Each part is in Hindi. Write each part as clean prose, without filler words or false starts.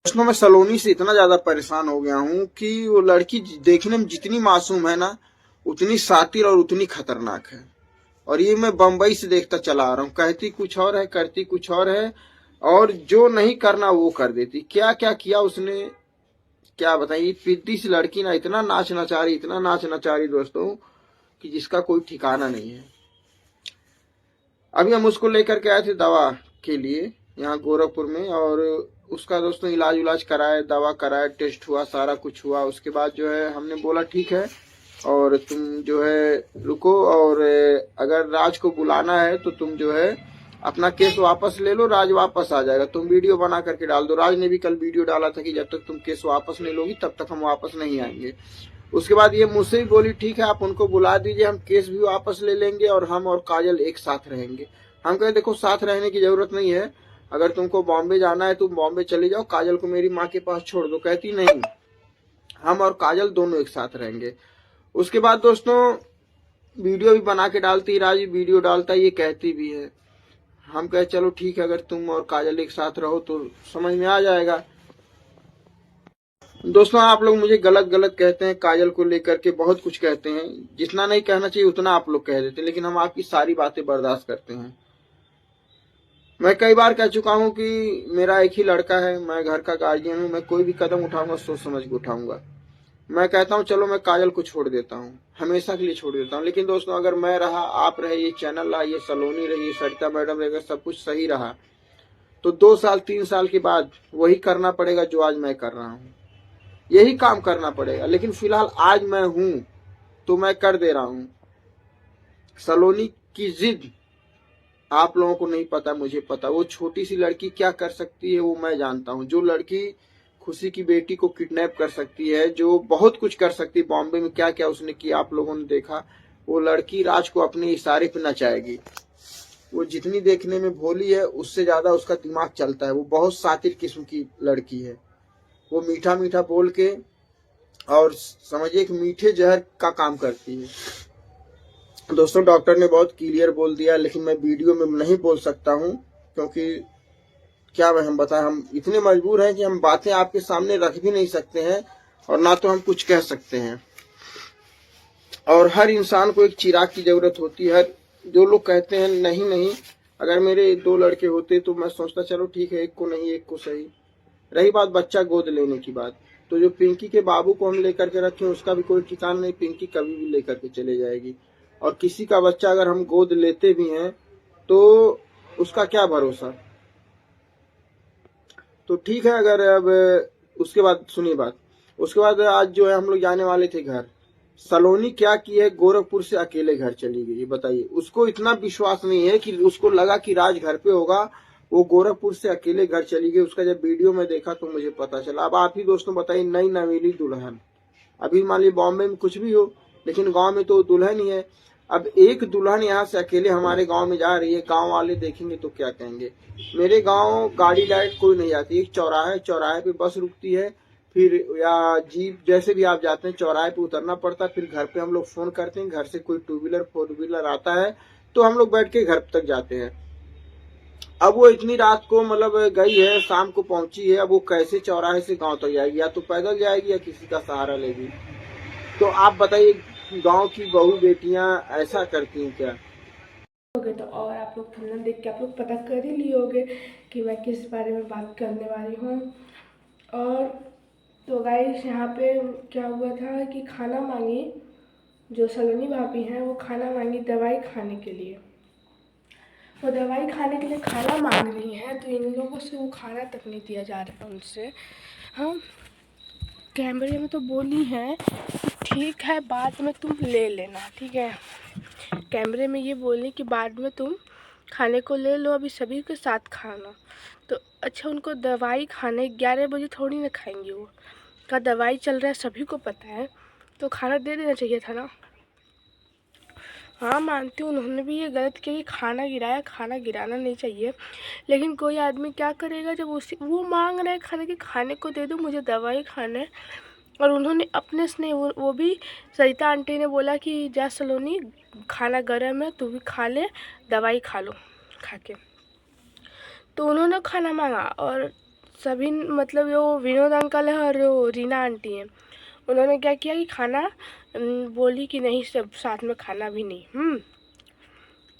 दोस्तों मैं सलोनी से इतना ज्यादा परेशान हो गया हूँ कि वो लड़की देखने में जितनी मासूम है ना, उतनी शातिर और उतनी खतरनाक है। और ये मैं बम्बई से देखता चला आ रहा हूँ। कहती कुछ और है, करती कुछ और है, और जो नहीं करना वो कर देती। क्या क्या किया उसने, क्या बताइए। प्रीति सी लड़की ना इतना नाच नचा रही, इतना नाच नचा रही दोस्तों, कि जिसका कोई ठिकाना नहीं है। अभी हम उसको लेकर के आए थे दवा के लिए यहाँ गोरखपुर में, और उसका दोस्तों इलाज उलाज कराए, दवा कराए, टेस्ट हुआ, सारा कुछ हुआ। उसके बाद जो है हमने बोला ठीक है, और तुम जो है रुको, और अगर राज को बुलाना है तो तुम जो है अपना केस वापस ले लो, राज वापस आ जाएगा। तुम वीडियो बना करके डाल दो। राज ने भी कल वीडियो डाला था कि जब तक तुम केस वापस नहीं लोगी तब तक हम वापस नहीं आएंगे। उसके बाद ये मुझसे भी बोली ठीक है आप उनको बुला दीजिए, हम केस भी वापस ले लेंगे और हम और काजल एक साथ रहेंगे। हम कहे देखो साथ रहने की जरूरत नहीं है, अगर तुमको बॉम्बे जाना है तुम बॉम्बे चले जाओ, काजल को मेरी माँ के पास छोड़ दो। कहती नहीं, हम और काजल दोनों एक साथ रहेंगे। उसके बाद दोस्तों वीडियो भी बना के डालती, राज वीडियो डालता, ये कहती भी है। हम कहे चलो ठीक है, अगर तुम और काजल एक साथ रहो तो समझ में आ जाएगा। दोस्तों आप लोग मुझे गलत गलत कहते हैं, काजल को लेकर के बहुत कुछ कहते हैं, जितना नहीं कहना चाहिए उतना आप लोग कह देते हैं, लेकिन हम आपकी सारी बातें बर्दाश्त करते हैं। मैं कई बार कह चुका हूं कि मेरा एक ही लड़का है, मैं घर का गार्जियन हूं, मैं कोई भी कदम उठाऊंगा सोच समझ के उठाऊंगा। मैं कहता हूं चलो मैं काजल को छोड़ देता हूं, हमेशा के लिए छोड़ देता हूं, लेकिन दोस्तों अगर मैं रहा, आप रहे, ये चैनल रहा, ये सलोनी रही, ये सरिता मैडम रहेगा, सब कुछ सही रहा, तो 2 साल 3 साल के बाद वही करना पड़ेगा जो आज मैं कर रहा हूँ, यही काम करना पड़ेगा। लेकिन फिलहाल आज मैं हूं तो मैं कर दे रहा हूं। सलोनी की जिद आप लोगों को नहीं पता, मुझे पता। वो छोटी सी लड़की क्या कर सकती है वो मैं जानता हूँ। जो लड़की खुशी की बेटी को किडनैप कर सकती है, जो बहुत कुछ कर सकती है, बॉम्बे में क्या क्या उसने किया आप लोगों ने देखा, वो लड़की राज को अपने इशारे पे नचाएगी। वो जितनी देखने में भोली है उससे ज्यादा उसका दिमाग चलता है। वो बहुत शातिर किस्म की लड़की है। वो मीठा मीठा बोल के, और समझिए कि मीठे जहर का काम करती है। दोस्तों डॉक्टर ने बहुत क्लियर बोल दिया, लेकिन मैं वीडियो में नहीं बोल सकता हूँ, क्योंकि क्या मैं हम बताएं, हम इतने मजबूर हैं कि हम बातें आपके सामने रख भी नहीं सकते हैं, और ना तो हम कुछ कह सकते हैं। और हर इंसान को एक चिराग की जरूरत होती है। जो लोग कहते हैं नहीं नहीं, अगर मेरे 2 लड़के होते तो मैं सोचता चलो ठीक है, एक को नहीं एक को सही। रही बात बच्चा गोद लेने की बात, तो जो पिंकी के बाबू को हम लेकर के रखे उसका भी कोई ठिकाना नहीं, पिंकी कभी भी लेकर के चले जाएगी। और किसी का बच्चा अगर हम गोद लेते भी हैं तो उसका क्या भरोसा। तो ठीक है, अगर अब उसके बाद सुनिए बात, उसके बाद आज जो है हम लोग जाने वाले थे घर। सलोनी क्या की है, गोरखपुर से अकेले घर चली गई। बताइए, उसको इतना विश्वास नहीं है कि उसको लगा कि राज घर पे होगा, वो गोरखपुर से अकेले घर चली गई। उसका जब वीडियो में देखा तो मुझे पता चला। अब आप ही दोस्तों बताइए, नई नवेली दुल्हन, अभी मान लीजिए बॉम्बे में कुछ भी हो, लेकिन गांव में तो दुल्हन ही है। अब एक दुल्हन यहाँ से अकेले हमारे गांव में जा रही है, गांव वाले देखेंगे तो क्या कहेंगे। मेरे गांव गाड़ी डायरेक्ट कोई नहीं जाती, एक चौराहा है, चौराहे पे बस रुकती है, फिर या जीप जैसे भी आप जाते हैं चौराहे पे उतरना पड़ता है, फिर घर पे हम लोग फोन करते हैं, घर से कोई 2 व्हीलर 4 व्हीलर आता है तो हम लोग बैठ के घर तक जाते हैं। अब वो इतनी रात को मतलब गई है, शाम को पहुंची है, अब वो कैसे चौराहे से गांव तक जाएगी, या तो पैदल जाएगी या किसी का सहारा लेगी। तो आप बताइए, गांव की बहू बेटियां ऐसा करती हैं क्या। होगे तो और आप लोग थंबनेल देख के आप लोग पता कर ही लिए होगे कि मैं किस बारे में बात करने वाली हूँ। और तो गाइस यहाँ पे क्या हुआ था कि खाना मांगी, जो सलोनी भाभी हैं वो खाना मांगी दवाई खाने के लिए। वो दवाई खाने के लिए खाना मांग रही हैं, तो इन लोगों से वो खाना तक नहीं दिया जा रहा है उनसे। हम कैमरे में तो बोली हैं कि ठीक है बाद में तुम ले लेना, ठीक है। कैमरे में ये बोली कि बाद में तुम खाने को ले लो, अभी सभी के साथ खाना। तो अच्छा, उनको दवाई खाने 11 बजे थोड़ी ना खाएंगी, वो का दवाई चल रहा है सभी को पता है, तो खाना दे देना चाहिए था ना। हाँ मानती हूँ उन्होंने भी ये गलत किया कि खाना गिराया, खाना गिराना नहीं चाहिए, लेकिन कोई आदमी क्या करेगा जब उसी वो मांग रहा है खाने के, खाने को दे दो, मुझे दवाई खाना है। और उन्होंने अपने से नहीं, वो भी सरिता आंटी ने बोला कि जा सलोनी खाना गर्म है, तू भी खा ले, दवाई खा लो खा के। तो उन्होंने खाना मांगा, और सभी मतलब वो विनोद अंकल है और वो रीना आंटी हैं, उन्होंने क्या किया कि खाना बोली कि नहीं सब साथ में खाना भी नहीं।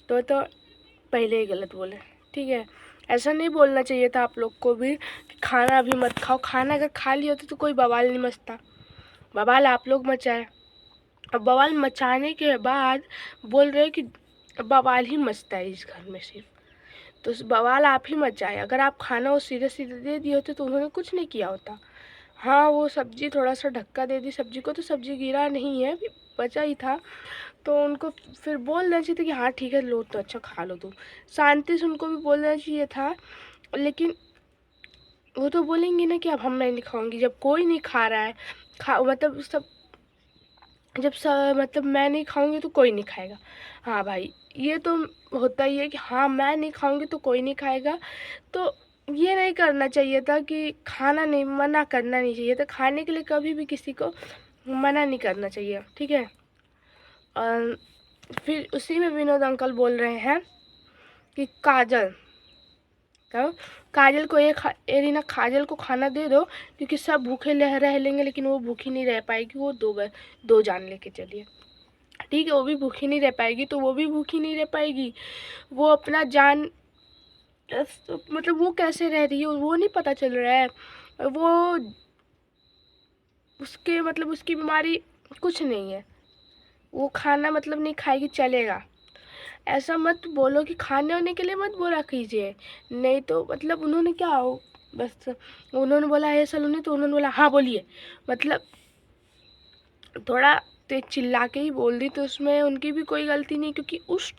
तो पहले ही गलत बोले, ठीक है। ऐसा नहीं बोलना चाहिए था आप लोग को भी कि खाना अभी मत खाओ। खाना अगर खा लिया होता तो कोई बवाल नहीं मचता, बवाल आप लोग मचाए। अब बवाल मचाने के बाद बोल रहे कि बवाल ही मचता है इस घर में सिर्फ, तो बवाल आप ही मचाए। अगर आप खाना वो सीधे सीधे दे दिए होते तो उन्होंने कुछ नहीं किया होता। हाँ वो सब्जी थोड़ा सा धक्का दे दी सब्जी को, तो सब्जी गिरा नहीं है, बचा ही था, तो उनको फिर बोल देना चाहिए था कि हाँ ठीक है लो तो अच्छा खा लो तुम। शांति से उनको भी बोल देना चाहिए था, लेकिन वो तो बोलेंगे ना कि अब हम नहीं खाऊंगी। जब कोई नहीं खा रहा है, मतलब सब जब मतलब मैं नहीं खाऊंगी तो कोई नहीं खाएगा। हाँ भाई ये तो होता ही है कि हाँ मैं नहीं खाऊंगी तो कोई नहीं खाएगा। तो ये नहीं करना चाहिए था कि खाना नहीं, मना करना नहीं चाहिए था। खाने के लिए कभी भी किसी को मना नहीं करना चाहिए, ठीक है। और फिर उसी में विनोद अंकल बोल रहे हैं कि काजल, तो काजल को ये रीना काजल को खाना दे दो, क्योंकि सब भूखे रह लेंगे लेकिन वो भूखी नहीं रह पाएगी। वो दो जान लेके चलिए, ठीक है। वो भी भूखी नहीं रह पाएगी तो वो भी भूखी नहीं रह पाएगी। वो अपना जान मतलब वो कैसे रह रही है वो नहीं पता चल रहा है। वो उसके मतलब उसकी बीमारी कुछ नहीं है, वो खाना मतलब नहीं खाएगी चलेगा। ऐसा मत बोलो कि खाने होने के लिए मत बोला कीजिए, नहीं तो मतलब उन्होंने क्या हो, बस उन्होंने बोला है सलोनी तो उन्होंने बोला हाँ बोलिए, मतलब थोड़ा तेज चिल्ला के ही बोल दी, तो उसमें उनकी भी कोई गलती नहीं, क्योंकि उस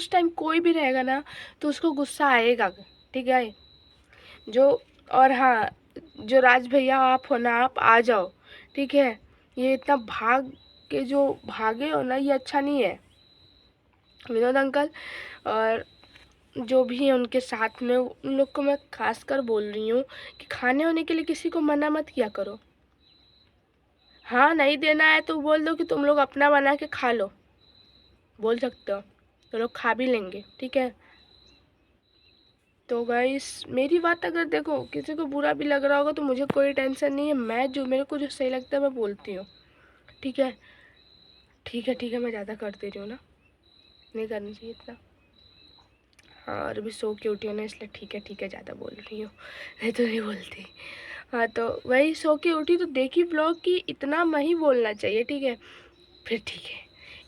टाइम कोई भी रहेगा ना तो उसको गुस्सा आएगा, ठीक है। जो और हाँ, जो राज भैया आप हो ना, आप आ जाओ, ठीक है। ये इतना भाग के जो भागे हो ना, ये अच्छा नहीं है विनोद अंकल। और जो भी है उनके साथ में उन लोग को मैं खास कर बोल रही हूँ कि खाने होने के लिए किसी को मना मत किया करो। हाँ नहीं देना है तो बोल दो कि तुम लोग अपना बना के खा लो, बोल सकते हो, तो लोग खा भी लेंगे, ठीक है। तो गाइस मेरी बात अगर देखो किसी को बुरा भी लग रहा होगा तो मुझे कोई टेंशन नहीं है, मैं जो मेरे को जो सही लगता है मैं बोलती हूँ, ठीक है। ठीक है ठीक है, मैं ज़्यादा कर दे रही हूँ ना, नहीं करनी चाहिए इतना। हाँ और अभी सो के उठी हूँ ना, इसलिए ठीक है ज़्यादा बोल रही हूँ, नहीं तो नहीं बोलती। हाँ तो वही सो के उठी तो देखी व्लॉग की इतना नहीं बोलना चाहिए, ठीक है। फिर ठीक है,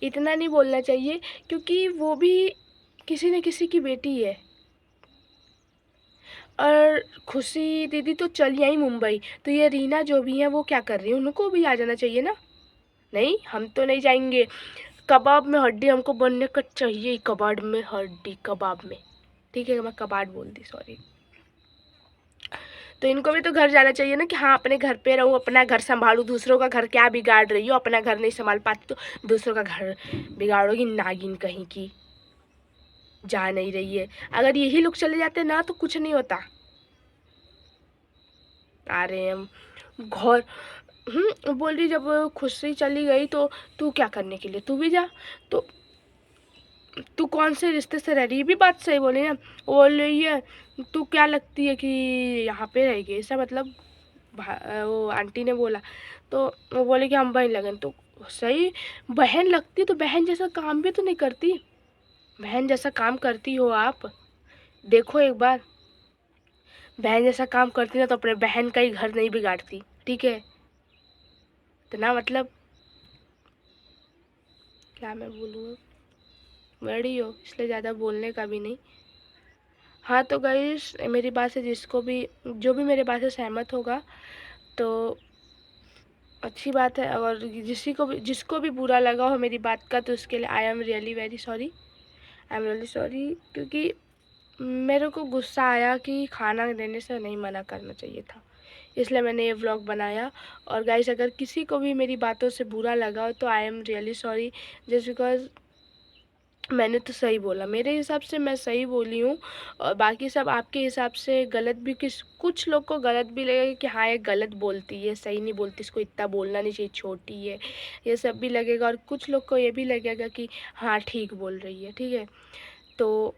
इतना नहीं बोलना चाहिए क्योंकि वो भी किसी न किसी की बेटी है। और खुशी दीदी तो चली आई मुंबई, तो ये रीना जो भी है वो क्या कर रही है, उनको भी आ जाना चाहिए ना। नहीं हम तो नहीं जाएंगे, कबाब में हड्डी हमको बनने का चाहिए, कबाब में हड्डी, कबाब में, ठीक है। मैं कबाब बोल दी, सॉरी। तो इनको भी तो घर जाना चाहिए ना कि हाँ अपने घर पे रहूँ, अपना घर संभालूँ, दूसरों का घर क्या बिगाड़ रही हो, अपना घर नहीं संभाल पाती तो दूसरों का घर बिगाड़ोगी, नागिन कहीं की, जा नहीं रही है। अगर यही लोग चले जाते ना तो कुछ नहीं होता। आ रहे हैं हम घर, बोल रही जब खुशी चली गई तो तू क्या करने के लिए, तू भी जा, तो तू कौन से रिश्ते से रह रही है, भी बात सही बोली ना। वो बोल रही है तू क्या लगती है कि यहाँ पे रहेगी, ऐसा मतलब वो आंटी ने बोला, तो वो बोले कि हम बहन लगन, तो सही बहन लगती तो बहन जैसा काम भी तो नहीं करती, बहन जैसा काम करती हो आप, देखो एक बार, बहन जैसा काम करती ना तो अपने बहन का ही घर नहीं बिगाड़ती, ठीक है। तो ना मतलब क्या मैं बोलूँ, बड़ी हो इसलिए ज़्यादा बोलने का भी नहीं। हाँ तो गाइस मेरी बात से जिसको भी, जो भी मेरे बात से सहमत होगा तो अच्छी बात है, और जिसको भी बुरा लगा हो मेरी बात का तो उसके लिए I am really very sorry, I am really sorry, क्योंकि मेरे को गुस्सा आया कि खाना देने से नहीं मना करना चाहिए था, इसलिए मैंने ये व्लॉग बनाया। और गाइस अगर किसी को भी मेरी बातों से बुरा लगा हो तो I am really sorry, just because मैंने तो सही बोला, मेरे हिसाब से मैं सही बोली हूँ, और बाकी सब आपके हिसाब से गलत भी, कुछ लोग को गलत भी लगेगा कि हाँ ये गलत बोलती है, सही नहीं बोलती, इसको इतना बोलना नहीं चाहिए, छोटी है, ये सब भी लगेगा। और कुछ लोग को ये भी लगेगा कि हाँ ठीक बोल रही है, ठीक है। तो